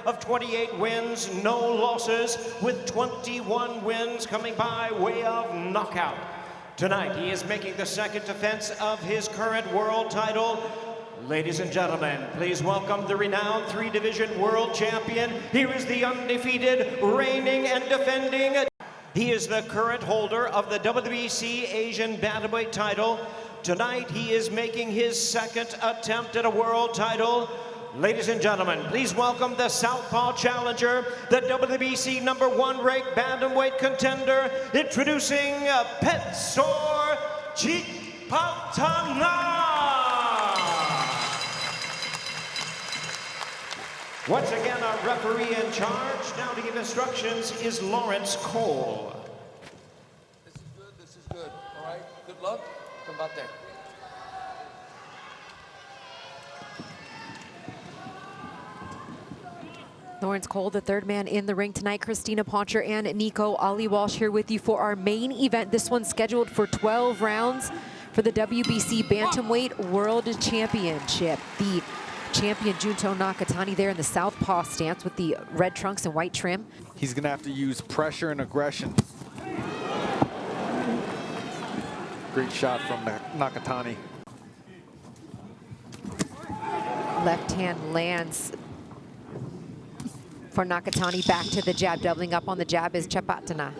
of 28 wins, no losses, with 21 wins coming by way of knockout. Tonight, he is making the second defense of his current world title. Ladies and gentlemen, please welcome the renowned three-division world champion. Here is the undefeated, reigning and defending. He is the current holder of the WBC Asian Bantamweight title. Tonight, he is making his second attempt at a world title. Ladies and gentlemen, please welcome the Southpaw challenger, the WBC #1 ranked Bantamweight contender, introducing Petch Sor Chitpattana. Once again, our referee in charge, now to give instructions, is Lawrence Cole. This is good, all right? Good luck, come about there. Lawrence Cole, the third man in the ring tonight. Christina Poncher and Nico Ali Walsh here with you for our main event. This one's scheduled for 12 rounds for the WBC Bantamweight World Championship. The champion Junto Nakatani there in the southpaw stance with the red trunks and white trim. He's gonna have to use pressure and aggression. Great shot from Nakatani. Left hand lands for Nakatani, back to the jab. Doubling up on the jab is Chitpattana.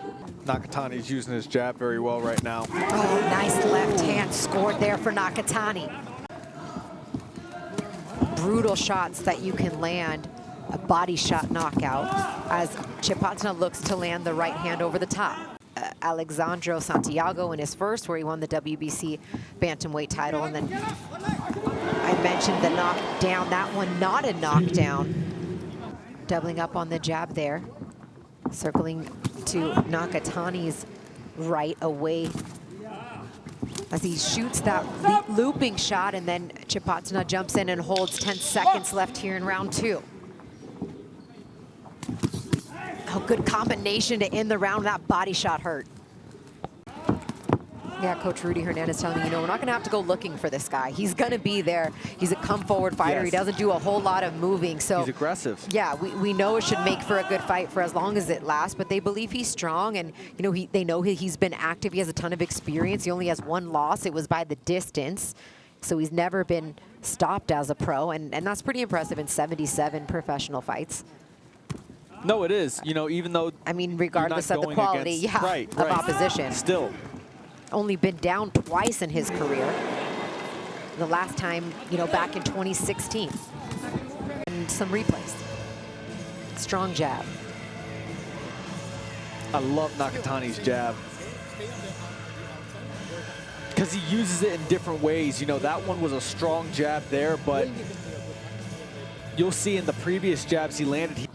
Nakatani's using his jab very well right now. Oh, nice left hand scored there for Nakatani. Brutal shots that you can land, a body shot knockout, as Chitpattana looks to land the right hand over the top. Alexandro Santiago in his first, where he won the WBC Bantamweight title, and then I mentioned the knockdown, that one not a knockdown. Doubling up on the jab there, circling to Nakatani's right away as he shoots that looping shot, and then Chitpattana jumps in and holds 10 seconds left here in round 2. Oh, good combination to end the round. That body shot hurt. Yeah, Coach Rudy Hernandez telling me, you know, we're not gonna have to go looking for this guy. He's gonna be there. He's a come-forward fighter. Yes. He doesn't do a whole lot of moving. So he's aggressive. Yeah, we know it should make for a good fight for as long as it lasts, but they believe he's strong, and you know, they know he's been active. He has a ton of experience. He only has one loss. It was by the distance. So he's never been stopped as a pro, and that's pretty impressive in 77 professional fights. No, it is. You know, even though, I mean, regardless of the quality of opposition. Still. Only been down twice in his career. The last time, you know, back in 2016. And some replays. Strong jab. I love Nakatani's jab, because he uses it in different ways. You know, that one was a strong jab there, but you'll see in the previous jabs he landed.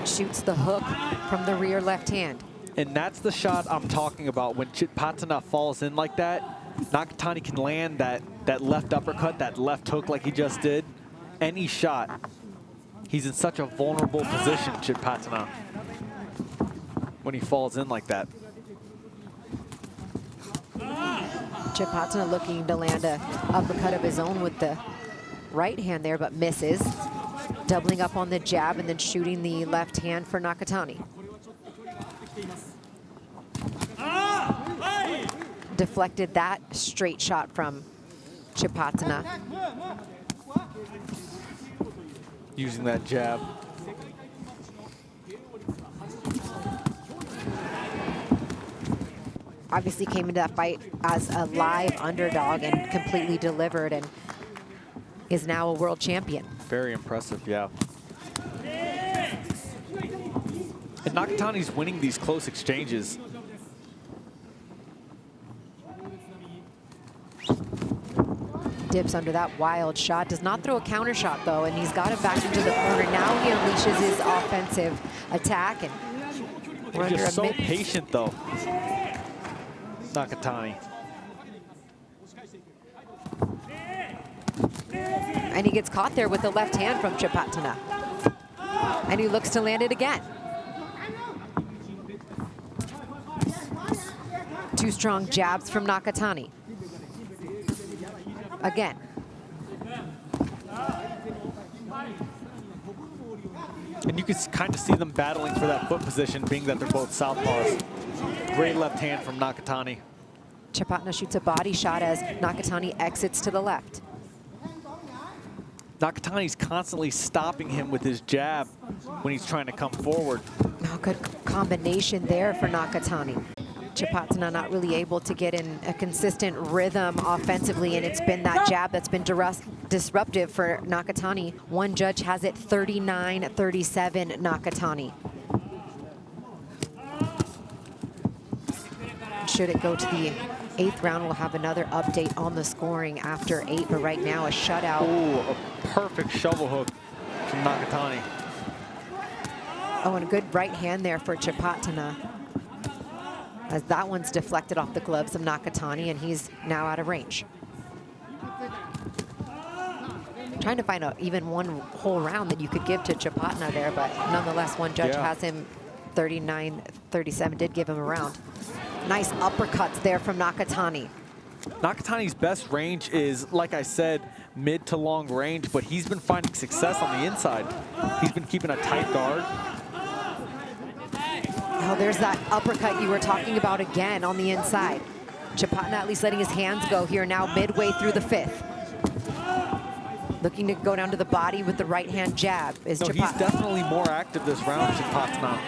Shoots the hook from the rear left hand. And that's the shot I'm talking about. When Chitpattana falls in like that, Nakatani can land that left uppercut, that left hook like he just did. Any shot. He's in such a vulnerable position, Chitpattana, when he falls in like that. Chitpattana looking to land a uppercut of his own with the right hand there, but misses. Doubling up on the jab and then shooting the left hand for Nakatani. Deflected that straight shot from Chitpattana. Using that jab. Obviously came into that fight as a live underdog and completely delivered, and is now a world champion. Very impressive, yeah. And Nakatani's winning these close exchanges. Dips under that wild shot. Does not throw a counter shot, though, and he's got it back into the corner. Now he unleashes his offensive attack, and we're He's under just so patient, though, Nakatani. And he gets caught there with the left hand from Chitpattana. And he looks to land it again. Two strong jabs from Nakatani. Again. And you can kind of see them battling for that foot position, being that they're both southpaws. Great left hand from Nakatani. Chitpattana shoots a body shot as Nakatani exits to the left. Nakatani's constantly stopping him with his jab when he's trying to come forward. Oh, good combination there for Nakatani. Chitpattana not really able to get in a consistent rhythm offensively, and it's been that jab that's been disruptive for Nakatani. One judge has it 39-37 Nakatani. Should it go to the 8th round, we'll have another update on the scoring after 8, but right now a shutout. Ooh, a perfect shovel hook from Nakatani. Oh, and a good right hand there for Chitpattana, as that one's deflected off the gloves of Nakatani, and he's now out of range. Trying to find even one whole round that you could give to Chitpattana there, but nonetheless, one judge has him 39-37, did give him a round. Nice uppercuts there from Nakatani. Nakatani's best range is, like I said, mid to long range, but he's been finding success on the inside. He's been keeping a tight guard. Oh, there's that uppercut you were talking about again on the inside. Chitpattana at least letting his hands go here now midway through the 5th. Looking to go down to the body with the right hand jab is Chitpattana. He's definitely more active this round, Chitpattana.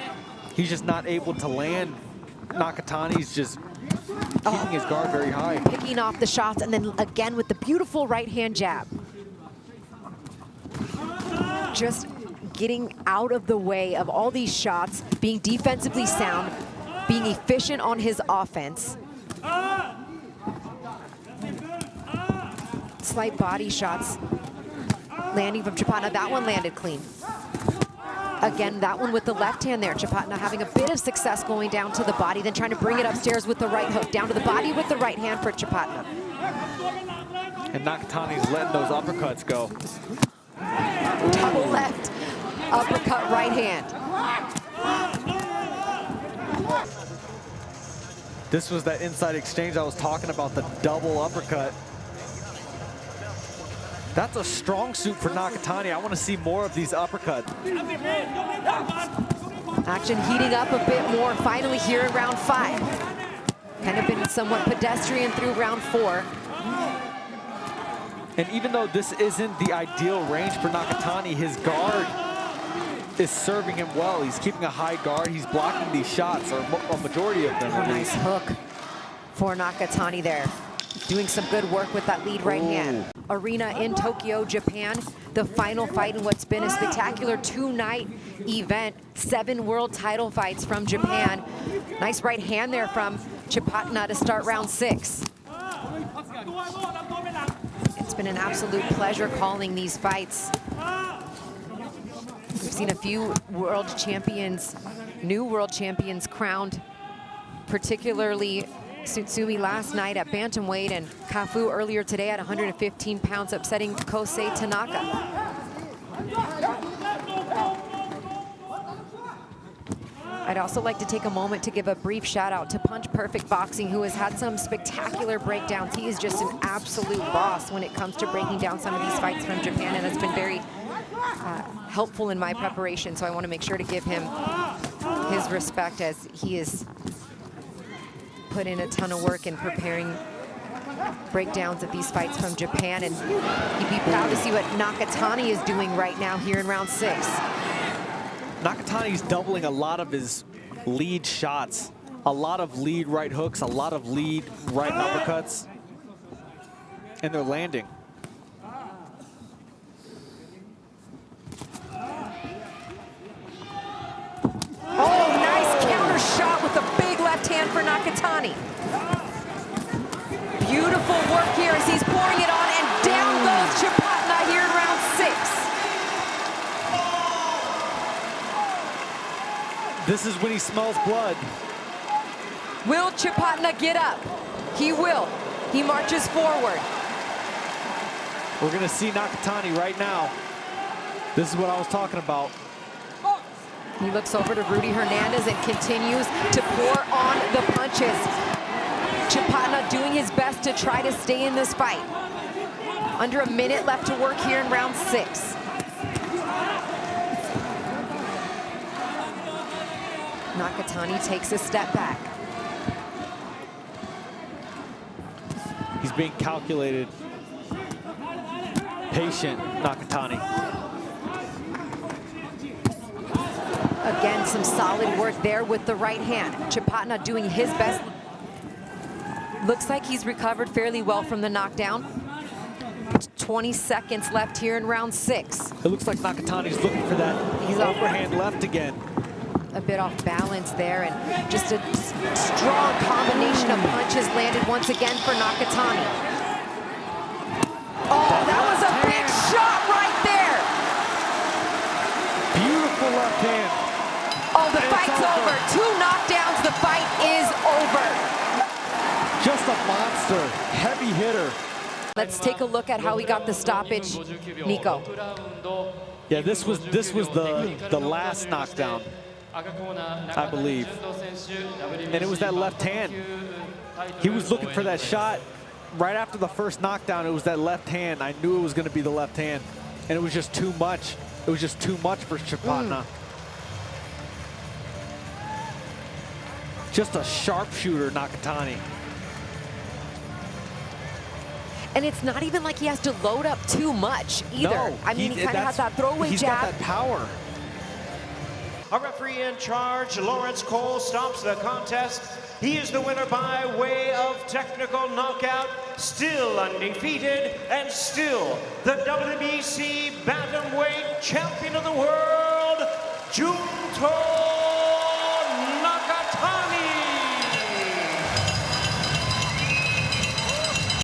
He's just not able to land. Nakatani's just keeping his guard very high. Picking off the shots, and then again with the beautiful right hand jab. Just getting out of the way of all these shots, being defensively sound, being efficient on his offense. Slight body shots landing from Chitpattana. That one landed clean. Again, that one with the left hand there. Chitpattana having a bit of success going down to the body, then trying to bring it upstairs with the right hook. Down to the body with the right hand for Chitpattana. And Nakatani's letting those uppercuts go. Double left, uppercut right hand. This was that inside exchange I was talking about, the double uppercut. That's a strong suit for Nakatani. I want to see more of these uppercuts. Action heating up a bit more finally here in round 5. Kind of been somewhat pedestrian through round 4. And even though this isn't the ideal range for Nakatani, his guard is serving him well. He's keeping a high guard. He's blocking these shots, or a majority of them. Oh, nice hook for Nakatani there. Doing some good work with that lead right hand. Arena in Tokyo, Japan. The final fight in what's been a spectacular 2-night event. 7 world title fights from Japan. Nice right hand there from Chitpattana to start round 6. It's been an absolute pleasure calling these fights. We've seen a few world champions, new world champions crowned, particularly Tsutsumi last night at Bantamweight and Kafu earlier today at 115 pounds, upsetting Kosei Tanaka. I'd also like to take a moment to give a brief shout out to Punch Perfect Boxing, who has had some spectacular breakdowns. He is just an absolute boss when it comes to breaking down some of these fights from Japan, and it's been very helpful in my preparation, so I want to make sure to give him his respect, as he is put in a ton of work in preparing breakdowns of these fights from Japan, and you'd be proud to see what Nakatani is doing right now here in round 6. Nakatani's doubling a lot of his lead shots, a lot of lead right hooks, a lot of lead right uppercuts, and they're landing. Oh, nice counter shot with a big left hand for Nakatani. Beautiful work here as he's pouring it on, and down goes Chitpattana here in round 6. This is when he smells blood. Will Chitpattana get up? He will. He marches forward. We're gonna see Nakatani right now. This is what I was talking about. He looks over to Rudy Hernandez and continues to pour on the punches. Chitpattana doing his best to try to stay in this fight. Under a minute left to work here in round 6. Nakatani takes a step back. He's being calculated. Patient, Nakatani. Again, some solid work there with the right hand. Chitpattana doing his best. Looks like he's recovered fairly well from the knockdown. 20 seconds left here in round 6. It looks like Nakatani's looking for that overhand left again. A bit off balance there, and just a strong combination of punches landed once again for Nakatani. Oh, that was a big shot right there. Beautiful left hand. Oh, the fight's over. 2 knockdowns, the fight is over. Just a monster, heavy hitter. Let's take a look at how he got the stoppage, Nico. Yeah, this was the last knockdown, I believe. And it was that left hand. He was looking for that shot. Right after the first knockdown, it was that left hand. I knew it was going to be the left hand. And it was just too much. It was just too much for Chitpattana. Just a sharpshooter, Nakatani. And it's not even like he has to load up too much either. No, I mean, he kind of has that throwaway he's jab. Got that power. Our referee in charge, Lawrence Cole, stops the contest. He is the winner by way of technical knockout, still undefeated, and still the WBC Bantamweight Champion of the World, Junto